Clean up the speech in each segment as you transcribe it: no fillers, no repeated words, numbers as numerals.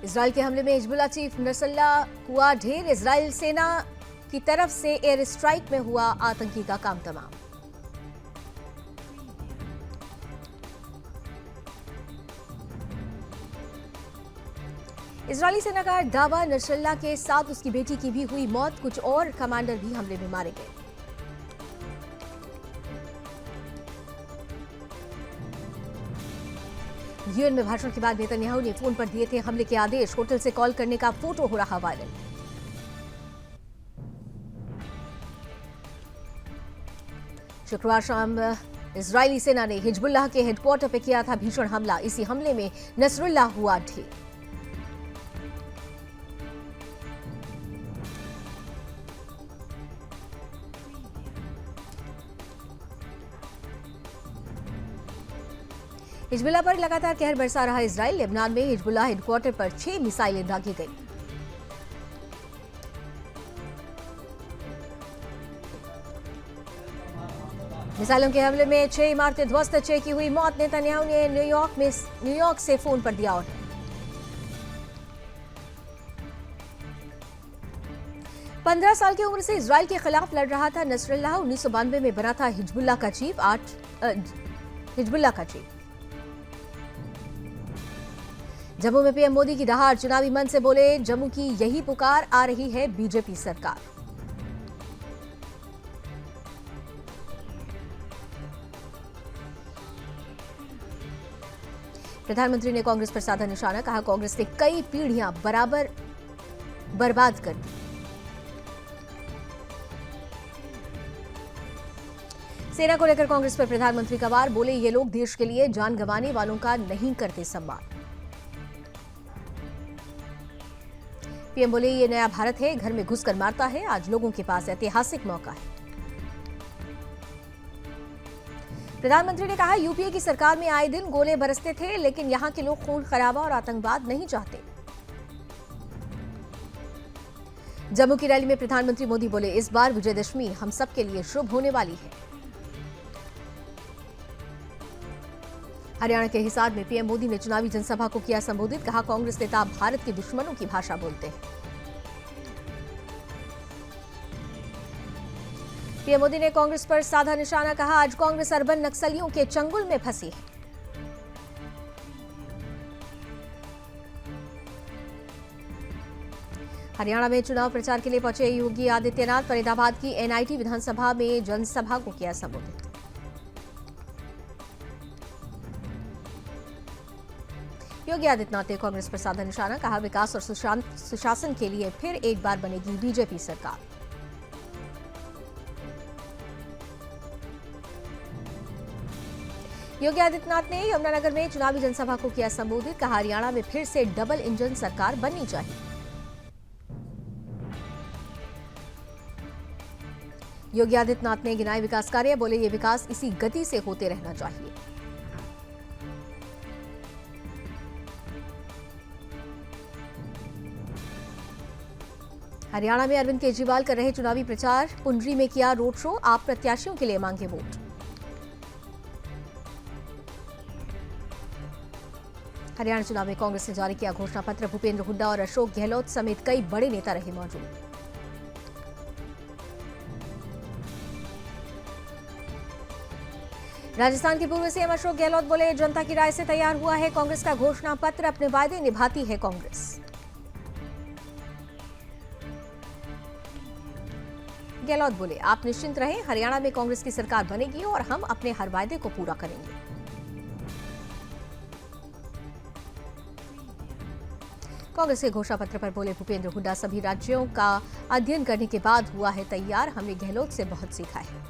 Israel के हमले में हिजबुल्लाह चीफ नसरुल्लाह हुआ ढेर। इजराइल सेना की तरफ से एयर स्ट्राइक में हुआ आतंकी का काम तमाम। इजरायली सेना का दावा, नसरुल्लाह के साथ उसकी बेटी की भी हुई मौत। कुछ और कमांडर भी हमले में मारे गए। यूएन में भाषण के बाद नेतन्याहू ने फोन पर दिए थे हमले के आदेश। होटल से कॉल करने का फोटो हो रहा वायरल। शुक्रवार शाम इजरायली सेना ने हिजबुल्लाह के हेडक्वार्टर पर किया था भीषण हमला। इसी हमले में नसरुल्लाह हुआ ढेर। हिजबुल्लाह पर लगातार कहर बरसा रहा इजराइल। लेबनान में हिजबुल्लाह हेडक्वार्टर पर 6 मिसाइलें दागी गई। मिसाइलों के हमले में 6 इमारतें ध्वस्त, 6 की हुई मौत। नेतन्याहू ने न्यूयॉर्क से फोन पर दिया ऑर्डर। पंद्रह साल की उम्र से इजराइल के खिलाफ लड़ रहा था नसरुल्लाह। 1992 में बना था हिजबुल्लाह का चीफ। जम्मू में पीएम मोदी की दहाड़। चुनावी मंच से बोले, जम्मू की यही पुकार, आ रही है बीजेपी सरकार। प्रधानमंत्री ने कांग्रेस पर साधा निशाना। कहा, कांग्रेस ने कई पीढ़ियां बराबर बर्बाद कर दी। सेना को लेकर कांग्रेस पर प्रधानमंत्री का वार। बोले, ये लोग देश के लिए जान गंवाने वालों का नहीं करते सम्मान। पीएम बोले, ये नया भारत है, घर में घुसकर मारता है। आज लोगों के पास ऐतिहासिक मौका है। प्रधानमंत्री ने कहा, यूपीए की सरकार में आए दिन गोले बरसते थे, लेकिन यहां के लोग खून खराबा और आतंकवाद नहीं चाहते। जम्मू की रैली में प्रधानमंत्री मोदी बोले, इस बार विजयदशमी हम सबके लिए शुभ होने वाली है। हरियाणा के हिसार में पीएम मोदी ने चुनावी जनसभा को किया संबोधित। कहा, कांग्रेस नेता भारत के दुश्मनों की भाषा बोलते हैं। पीएम मोदी ने कांग्रेस पर साधा निशाना। कहा, आज कांग्रेस अर्बन नक्सलियों के चंगुल में फंसी है। हरियाणा में चुनाव प्रचार के लिए पहुंचे योगी आदित्यनाथ। फरीदाबाद की एनआईटी विधानसभा में जनसभा को किया संबोधित। योगी आदित्यनाथ ने कांग्रेस पर साधा निशाना। कहा, विकास और सुशासन के लिए फिर एक बार बनेगी बीजेपी सरकार। योगी आदित्यनाथ ने यमुनानगर में चुनावी जनसभा को किया संबोधित। कहा, हरियाणा में फिर से डबल इंजन सरकार बननी चाहिए। योगी आदित्यनाथ ने गिनाए विकास कार्य। बोले, ये विकास इसी गति से होते रहना चाहिए। हरियाणा में अरविंद केजरीवाल कर रहे चुनावी प्रचार। पुंडरी में किया रोड शो। आप प्रत्याशियों के लिए मांगे वोट। हरियाणा चुनाव में कांग्रेस ने जारी किया घोषणा पत्र। भूपेंद्र हुड्डा और अशोक गहलोत समेत कई बड़े नेता रहे मौजूद। राजस्थान के पूर्व सीएम अशोक गहलोत बोले, जनता की राय से तैयार हुआ है कांग्रेस का घोषणा पत्र। अपने वायदे निभाती है कांग्रेस। गहलोत बोले, आप निश्चिंत रहें, हरियाणा में कांग्रेस की सरकार बनेगी और हम अपने हर वायदे को पूरा करेंगे। कांग्रेस के घोषणा पत्र पर बोले भूपेंद्र हुड्डा, सभी राज्यों का अध्ययन करने के बाद हुआ है तैयार। हमने गहलोत से बहुत सीखा है।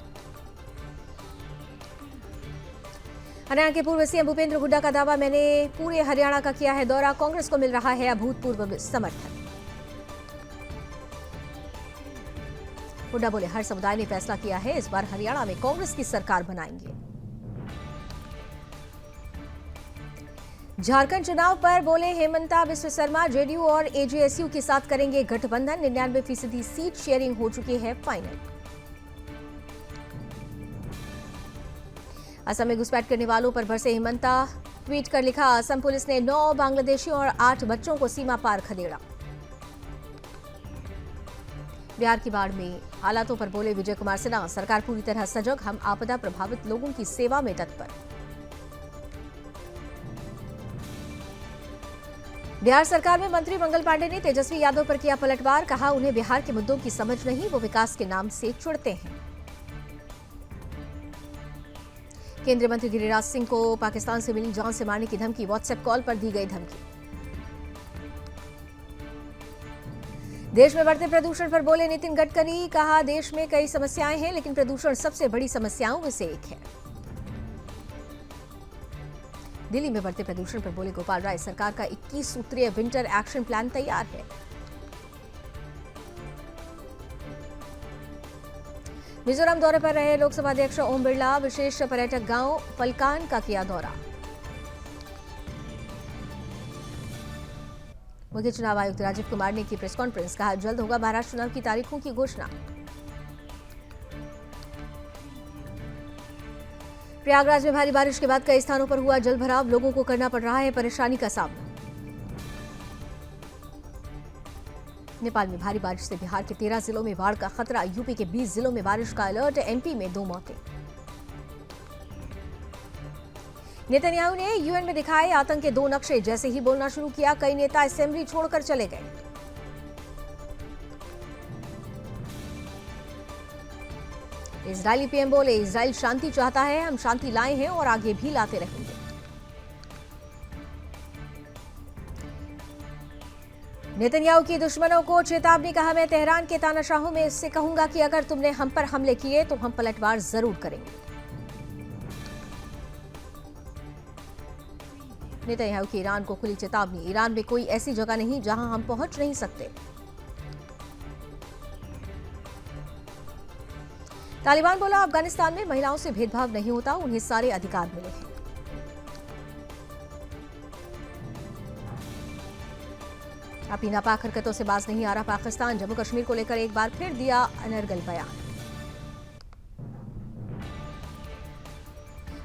हरियाणा के पूर्व सीएम भूपेंद्र हुड्डा का दावा, मैंने पूरे हरियाणा का किया है दौरा। कांग्रेस को मिल रहा है अभूतपूर्व समर्थन। हुड्डा बोले, हर समुदाय ने फैसला किया है, इस बार हरियाणा में कांग्रेस की सरकार बनाएंगे। झारखंड चुनाव पर बोले हेमंता बिस्व शर्मा, जेडीयू और एजेएसयू के साथ करेंगे गठबंधन। 99% सीट शेयरिंग हो चुकी है फाइनल। असम में घुसपैठ करने वालों पर बरसे हेमंता। ट्वीट कर लिखा, असम पुलिस ने 9 बांग्लादेशियों और 8 बच्चों को सीमा पार खदेड़ा। बिहार की बाढ़ में हालातों पर बोले विजय कुमार सिन्हा, सरकार पूरी तरह सजग, हम आपदा प्रभावित लोगों की सेवा में तत्पर। बिहार सरकार में मंत्री मंगल पांडे ने तेजस्वी यादव पर किया पलटवार, कहा उन्हें बिहार के मुद्दों की समझ नहीं, वो विकास के नाम से चिढ़ते हैं। केंद्रीय मंत्री गिरिराज सिंह को पाकिस्तान से मिली जान से मारने की धमकी, व्हाट्सएप कॉल पर दी गई धमकी। देश में बढ़ते प्रदूषण पर बोले नितिन गडकरी, कहा देश में कई समस्याएं हैं लेकिन प्रदूषण सबसे बड़ी समस्याओं में से एक है। दिल्ली में बढ़ते प्रदूषण पर बोले गोपाल राय, सरकार का 21 सूत्रीय विंटर एक्शन प्लान तैयार है। मिजोरम दौरे पर रहे लोकसभा अध्यक्ष ओम बिरला, विशेष पर्यटक गांव फलकान का किया दौरा। मुख्य चुनाव आयुक्त राजीव कुमार ने की प्रेस कॉन्फ्रेंस, कहा जल्द होगा महाराष्ट्र चुनाव की तारीखों की घोषणा। प्रयागराज में भारी बारिश के बाद कई स्थानों पर हुआ जलभराव, लोगों को करना पड़ रहा है परेशानी का सामना। नेपाल में भारी बारिश से बिहार के 13 जिलों में बाढ़ का खतरा, यूपी के 20 जिलों में बारिश का अलर्ट, एमपी में 2 मौतें। नेतन्याहू ने यूएन में दिखाए आतंक के 2 नक्शे, जैसे ही बोलना शुरू किया कई नेता असेंबली छोड़कर चले गए। इजरायली पीएम बोले, इजराइल शांति चाहता है, हम शांति लाए हैं और आगे भी लाते रहेंगे। नेतन्याहू की दुश्मनों को चेतावनी, कहा मैं तेहरान के तानाशाहों में इससे कहूंगा कि अगर तुमने हम पर हमले किए तो हम पलटवार जरूर करेंगे। नेतन्याहू की ईरान को खुली चेतावनी, ईरान में कोई ऐसी जगह नहीं जहां हम पहुंच नहीं सकते। तालिबान बोला, अफगानिस्तान में महिलाओं से भेदभाव नहीं होता, उन्हें सारे अधिकार मिले हैं। अपनी नापाक हरकतों से बाज नहीं आ रहा पाकिस्तान, जम्मू कश्मीर को लेकर एक बार फिर दिया अनर्गल बयान।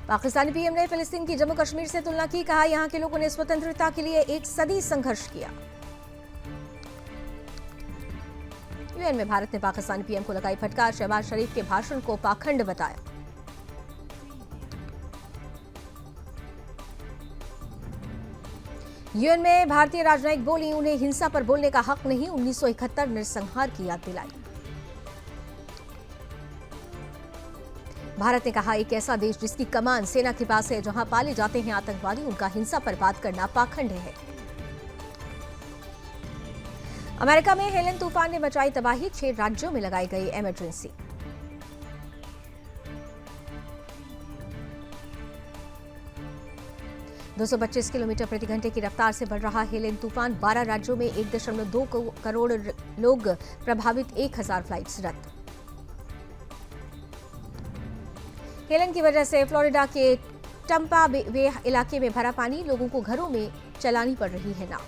पाकिस्तानी पीएम ने फिलिस्तीन की जम्मू कश्मीर से तुलना की, कहा यहां के लोगों ने स्वतंत्रता के लिए 1 सदी संघर्ष किया। यूएन में भारत ने पाकिस्तानी पीएम को लगाई फटकार, शहबाज शरीफ के भाषण को पाखंड बताया। यूएन में भारतीय राजनयिक बोली, उन्हें हिंसा पर बोलने का हक नहीं, 1971 नरसंहार की याद दिलाई। भारत ने कहा एक ऐसा देश जिसकी कमान सेना के पास है, जहां पाले जाते हैं आतंकवादी, उनका हिंसा पर बात करना पाखंड है। अमेरिका में हेलेन तूफान ने मचाई तबाही, 6 राज्यों में लगाई गई इमरजेंसी। (225 किलोमीटर प्रति घंटे की रफ्तार से बढ़ रहा हेलेन तूफान, 12 राज्यों में 1.2 करोड़ लोग प्रभावित, 1000 फ्लाइट्स रद्द। हेलेन की वजह से फ्लोरिडा के टम्पा बे इलाके में भरा पानी, लोगों को घरों में चलानी पड़ रही है नाव।